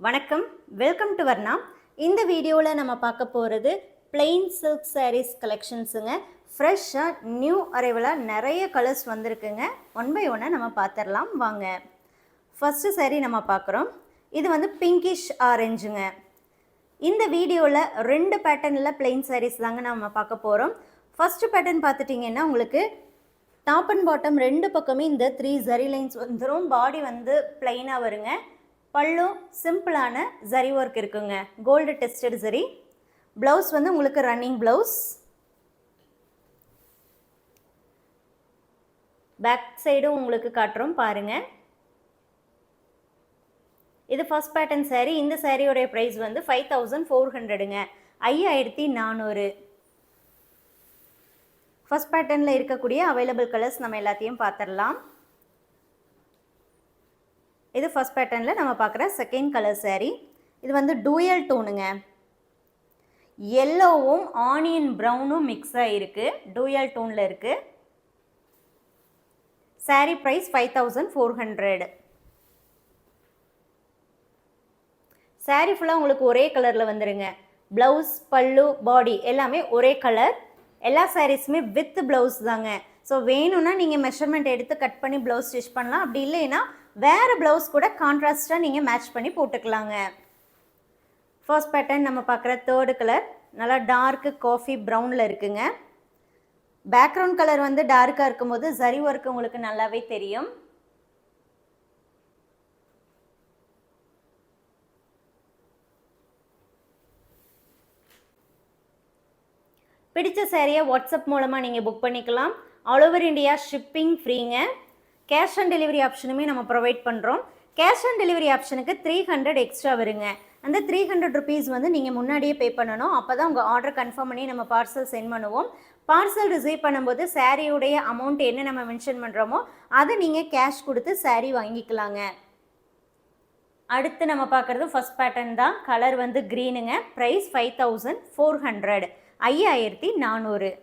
வணக்கம், welcome to Varna. இந்த வீடியோவில் நம்ம பார்க்க போகிறது பிளெயின் சில்க் சாரீஸ் கலெக்ஷன்ஸுங்க. ஃப்ரெஷ்ஷாக நியூ அரைவலாக நிறைய கலர்ஸ் வந்திருக்குங்க. ஒன் பை ஒன்னாக நம்ம பார்த்துடலாம் வாங்க. ஃபஸ்ட்டு சாரீ நம்ம பார்க்குறோம். இது வந்து பிங்கிஷ் ஆரஞ்சுங்க. இந்த வீடியோவில் 2 பேட்டர்னில் பிளெயின் சாரீஸ் தாங்க நம்ம பார்க்க போகிறோம். ஃபஸ்ட்டு பேட்டர்ன் பார்த்துட்டிங்கன்னா உங்களுக்கு டாப் அண்ட் பாட்டம் 2 பக்கமே இந்த 3 ஜரி லைன்ஸ் வந்துடும். பாடி வந்து பிளெயினாக வருங்க. பல்லு சிம்பிளான ஜரி ஒர்க் இருக்குங்க, கோல்டு டெஸ்டட் ஜரி. ப்ளவுஸ் வந்து உங்களுக்கு ரன்னிங் ப்ளவுஸ். பேக் சைடும் உங்களுக்கு காட்டுறோம் பாருங்க. இது ஃபர்ஸ்ட் பேட்டர்ன் சாரீ. இந்த சாரியோடைய ப்ரைஸ் வந்து 5400ங்க, 5400. ஃபர்ஸ்ட் பேட்டர்னில் இருக்கக்கூடிய அவைலபிள் கலர்ஸ் நம்ம எல்லாத்தையும் பார்த்துடலாம். இது ஃபர்ஸ்ட் பேட்டர்னில் நம்ம பார்க்குற செகண்ட் கலர் சாரீ. இது வந்து டூயல் டோனுங்க, எல்லோவும் ஆனியன் ப்ரௌனும் மிக்ஸ் ஆகிருக்கு, டூயல் டோனில் இருக்குது. சாரீ ப்ரைஸ் 5400. சாரீ ஃபுல்லாக உங்களுக்கு ஒரே கலரில் வந்துடுங்க. ப்ளவுஸ், பல்லு, பாடி எல்லாமே ஒரே கலர். எல்லா சாரீஸுமே வித் ப்ளவுஸ் தாங்க. ஸோ வேணும்னா நீங்கள் மெஷர்மெண்ட் எடுத்து கட் பண்ணி ப்ளவுஸ் ஸ்டிச் பண்ணலாம். அப்படி இல்லைன்னா வேறு ப்ளவுஸ் கூட கான்ட்ராஸ்ட்டாக நீங்கள் மேட்ச் பண்ணி போட்டுக்கலாங்க. ஃபர்ஸ்ட் பேட்டர்ன் நம்ம பார்க்குற தேர்டு கலர் நல்லா டார்க்கு காஃபி ப்ரௌனில் இருக்குங்க. பேக்ரவுண்ட் கலர் வந்து டார்க்காக இருக்கும்போது ஜரி ஒர்க் உங்களுக்கு நல்லாவே தெரியும். பிடிச்ச சாரியை வாட்ஸ்அப் மூலமாக நீங்கள் புக் பண்ணிக்கலாம். ஆல் ஓவர் இந்தியா ஷிப்பிங் ஃப்ரீங்க. கேஷ் ஆன் டெலிவரி ஆப்ஷனுமே நம்ம ப்ரொவைட் பண்ணுறோம். கேஷ் ஆன் டெலிவரி ஆப்ஷனுக்கு 300 எக்ஸ்ட்ரா வருங்க. அந்த 300 ருபீஸ் வந்து நீங்கள் முன்னாடியே பே பண்ணணும். அப்போ தான் உங்கள் ஆர்டர் கன்ஃபார்ம் பண்ணி நம்ம பார்சல் சென்ட் பண்ணுவோம். பார்சல் ரிசீவ் பண்ணும்போது சாரியுடைய அமௌண்ட் என்ன நம்ம மென்ஷன் பண்ணுறோமோ அதை நீங்கள் கேஷ் கொடுத்து சாரீ வாங்கிக்கலாங்க. அடுத்து நம்ம பார்க்குறது ஃபர்ஸ்ட் பேட்டர்ன் தான். கலர் வந்து க்ரீனுங்க. ப்ரைஸ் 5400, 5400.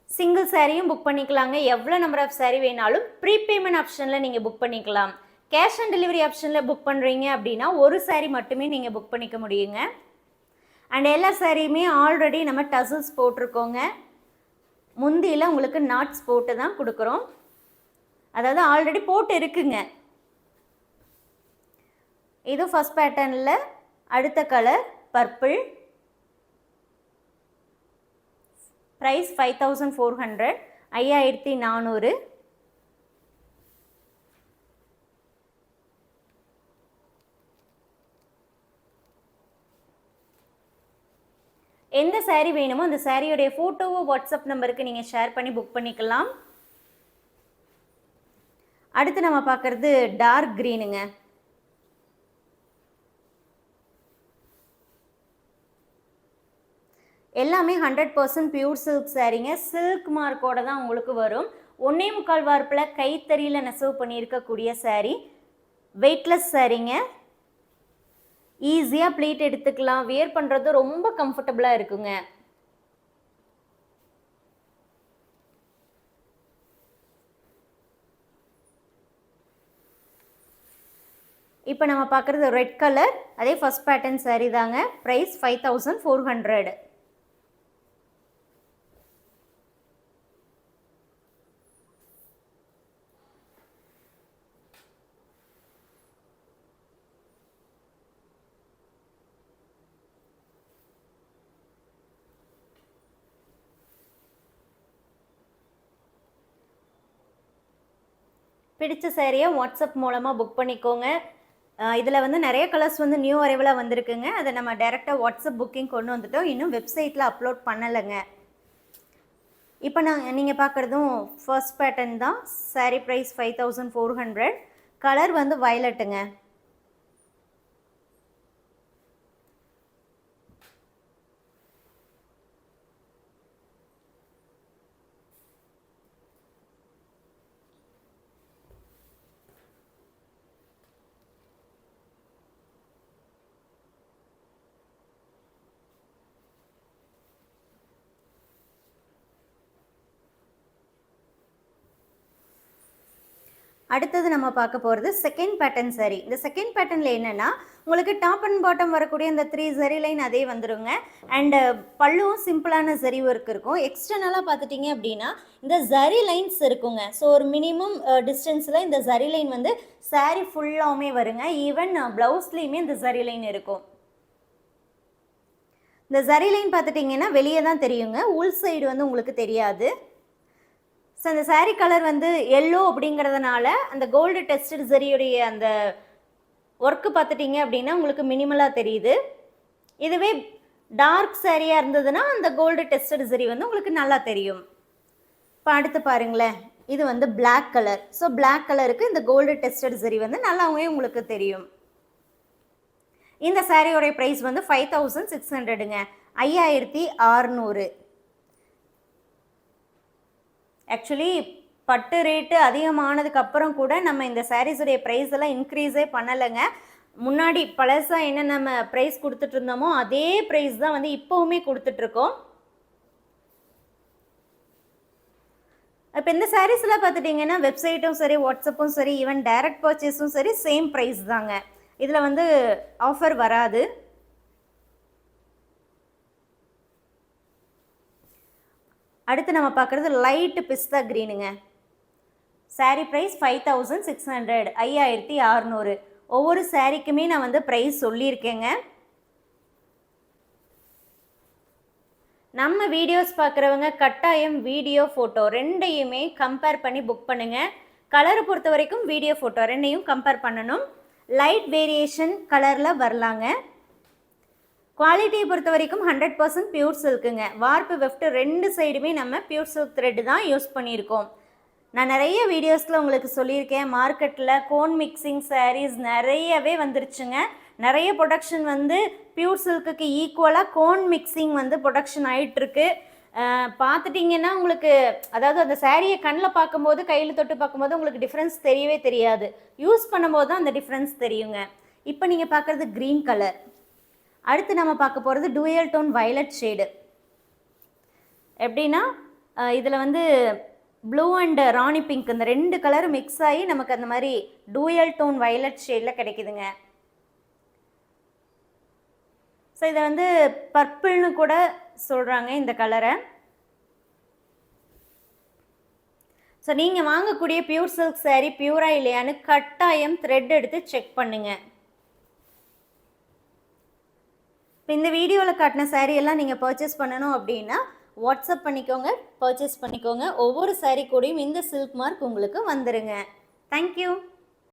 சிங்கிள் சாரியும் புக் பண்ணிக்கலாங்க. எவ்வளோ நம்பர் ஆஃப் சாரீ வேணாலும் ப்ரீபேமெண்ட் ஆப்ஷனில் நீங்கள் புக் பண்ணிக்கலாம். கேஷ் ஆன் டெலிவரி ஆப்ஷனில் புக் பண்ணுறீங்க அப்படின்னா ஒரு சாரீ மட்டுமே நீங்கள் புக் பண்ணிக்க முடியுங்க. அண்ட் எல்லா சாரியுமே ஆல்ரெடி நம்ம டசல்ஸ் போட்டிருக்கோங்க. முந்தியில் உங்களுக்கு நாட்ஸ் போட்டு தான் கொடுக்குறோம், அதாவது ஆல்ரெடி போட்டு இருக்குங்க. இது ஃபர்ஸ்ட் பேட்டர்னில். அடுத்த கலர் பர்பிள். ப்ரைஸ் 5400, 5400. எந்த சாரீ வேணுமோ அந்த சாரியோடைய ஃபோட்டோவோ வாட்ஸ்அப் நம்பருக்கு நீங்கள் ஷேர் பண்ணி புக் பண்ணிக்கலாம். அடுத்து நம்ம பார்க்குறது டார்க் க்ரீனுங்க. எல்லாமே 100% பியூர் சில்க் சாரீங்க. சில்க் மார்க்கோட தான் உங்களுக்கு வரும். 1.25 வார்ப்பில் கைத்தறியில் நெசவு பண்ணியிருக்கக்கூடிய சாரீ. வெயிட்லெஸ் சாரீங்க. ஈஸியாக ப்ளீட் எடுத்துக்கலாம். வியர் பண்ணுறது ரொம்ப கம்ஃபர்டபுளாக இருக்குங்க. இப்போ நம்ம பார்க்குறது ரெட் கலர். அதே ஃபர்ஸ்ட் பேட்டர்ன் சாரீ தாங்க. ப்ரைஸ் 5400. பிடிச்ச சாரியை வாட்ஸ்அப் மூலமாக புக் பண்ணிக்கோங்க. இதில் வந்து நிறைய கலர்ஸ் வந்து நியூ அரைவலாக வந்திருக்குங்க. அதை நம்ம டைரெக்டாக வாட்ஸ்அப் புக்கிங் கொண்டு வந்துட்டோம். இன்னும் வெப்சைட்டில் அப்லோட் பண்ணலைங்க. இப்போ நீங்கள் பார்க்குறதும் ஃபர்ஸ்ட் பேட்டர்ன் தான். சாரீ ப்ரைஸ் 5400. கலர் வந்து வயலட்டுங்க. அடுத்தது நம்ம பார்க்க போகிறது செகண்ட் பேட்டர்ன் saree. இந்த செகண்ட் பேட்டர்னில் என்னென்னா உங்களுக்கு டாப் அண்ட் பாட்டம் வரக்கூடிய இந்த 3 ஜரி லைன் அதே வந்துடுங்க. அண்டு பல்லுவும் சிம்பிளான ஜரி ஒர்க் இருக்கும். எக்ஸ்டர்னலாக பார்த்துட்டிங்க அப்படின்னா இந்த ஜரி லைன்ஸ் இருக்குங்க. ஸோ ஒரு மினிமம் டிஸ்டன்ஸில் இந்த ஜரி லைன் வந்து saree ஃபுல்லாகவுமே வருங்க. ஈவன் ப்ளவுஸ்லேயுமே இந்த ஜரி லைன் இருக்கும். இந்த ஜரி லைன் பார்த்துட்டிங்கன்னா வெளியே தான் தெரியுங்க, உள் சைடு வந்து உங்களுக்கு தெரியாது. ஸோ அந்த saree கலர் வந்து எல்லோ அப்படிங்கிறதுனால அந்த கோல்டு டெஸ்டட் ஜரியுடைய அந்த ஒர்க்கு பார்த்துட்டிங்க அப்படின்னா உங்களுக்கு மினிமலாக தெரியுது. இதுவே டார்க் சாரியாக இருந்ததுன்னா அந்த கோல்டு டெஸ்டட் ஜரி வந்து உங்களுக்கு நல்லா தெரியும். இப்போ அடுத்து பாருங்களேன், இது வந்து பிளாக் கலர். ஸோ பிளாக் கலருக்கு இந்த கோல்டு டெஸ்டட் ஜரி வந்து நல்லாவே உங்களுக்கு தெரியும். இந்த சாரியோடைய ப்ரைஸ் வந்து 5600ங்க, 5600. ஆக்சுவலி பட்டு ரேட்டு அதிகமானதுக்கு அப்புறம் கூட நம்ம இந்த சாரீஸுடைய ப்ரைஸ் எல்லாம் இன்க்ரீஸே பண்ணலைங்க. முன்னாடி பழசாக என்ன நம்ம ப்ரைஸ் கொடுத்துட்டு இருந்தோமோ அதே ப்ரைஸ் தான் வந்து இப்போவுமே கொடுத்துட்ருக்கோம். இப்போ இந்த சாரீஸ்லாம் பார்த்துட்டிங்கன்னா வெப்சைட்டும் சரி, வாட்ஸ்அப்பும் சரி, ஈவன் டைரக்ட் பர்ச்சேஸும் சரி, சேம் ப்ரைஸ் தாங்க. இதில் வந்து ஆஃபர் வராது. அடுத்து நம்ம பார்க்குறது லைட்டு பிஸ்தா க்ரீனுங்க. சாரீ ப்ரைஸ் 5600, 5600. ஒவ்வொரு சாரீக்குமே நான் வந்து ப்ரைஸ் சொல்லியிருக்கேங்க. நம்ம வீடியோஸ் பார்க்குறவங்க கட்டாயம் வீடியோ ஃபோட்டோ ரெண்டையுமே கம்பேர் பண்ணி புக் பண்ணுங்கள். கலரை பொறுத்த வரைக்கும் வீடியோ ஃபோட்டோ ரெண்டையும் கம்பேர் பண்ணணும். லைட் வேரியேஷன் கலரில் வரலாங்க. குவாலிட்டியை பொறுத்த வரைக்கும் 100% பியூர் சில்க்குங்க. வார்ப்பு வெஃப்ட் ரெண்டு சைடுமே நம்ம பியூர் சில்க் த்ரெட் தான் யூஸ் பண்ணியிருக்கோம். நான் நிறைய வீடியோஸில் உங்களுக்கு சொல்லியிருக்கேன், மார்க்கெட்டில் கோன் மிக்சிங் சாரீஸ் நிறையவே வந்துருச்சுங்க. நிறைய ப்ரொடக்ஷன் வந்து பியூர் சில்க்குக்கு ஈக்குவலாக கோன் மிக்சிங் வந்து ப்ரொடக்ஷன் ஆகிட்டுருக்கு. பார்த்துட்டிங்கன்னா உங்களுக்கு, அதாவது அந்த சாரியை கண்ணில் பார்க்கும்போது, கையில் தொட்டு பார்க்கும்போது உங்களுக்கு டிஃப்ரென்ஸ் தெரியவே தெரியாது. யூஸ் பண்ணும்போது தான் அந்த டிஃப்ரென்ஸ் தெரியுங்க. இப்போ நீங்கள் பார்க்குறது க்ரீன் கலர். அடுத்து நம்ம பார்க்க போகிறது டூயல் டோன் வயலட் ஷேடு. எப்படின்னா இதில் வந்து ப்ளூ அண்ட் ராணி பிங்க் இந்த ரெண்டு கலரும் மிக்ஸ் ஆகி நமக்கு அந்த மாதிரி டூயல் டோன் வயலட் ஷேடில் கிடைக்குதுங்க. ஸோ இதை வந்து பர்பிள்னு கூட சொல்கிறாங்க இந்த கலரை. ஸோ நீங்கள் வாங்கக்கூடிய பியூர் சில்க் சாரீ பியூராக இல்லையான்னு கட்டாயம் த்ரெட் எடுத்து செக் பண்ணுங்கள். இப்போ இந்த வீடியோவில் காட்டின சாரீ எல்லாம் நீங்கள் பர்ச்சேஸ் பண்ணணும் அப்படின்னா வாட்ஸ்அப் பண்ணிக்கோங்க, பர்ச்சேஸ் பண்ணிக்கோங்க. ஒவ்வொரு சாரீ கூடயும் இந்த சில்க் மார்க் உங்களுக்கு வந்துடுங்க. தேங்க்யூ.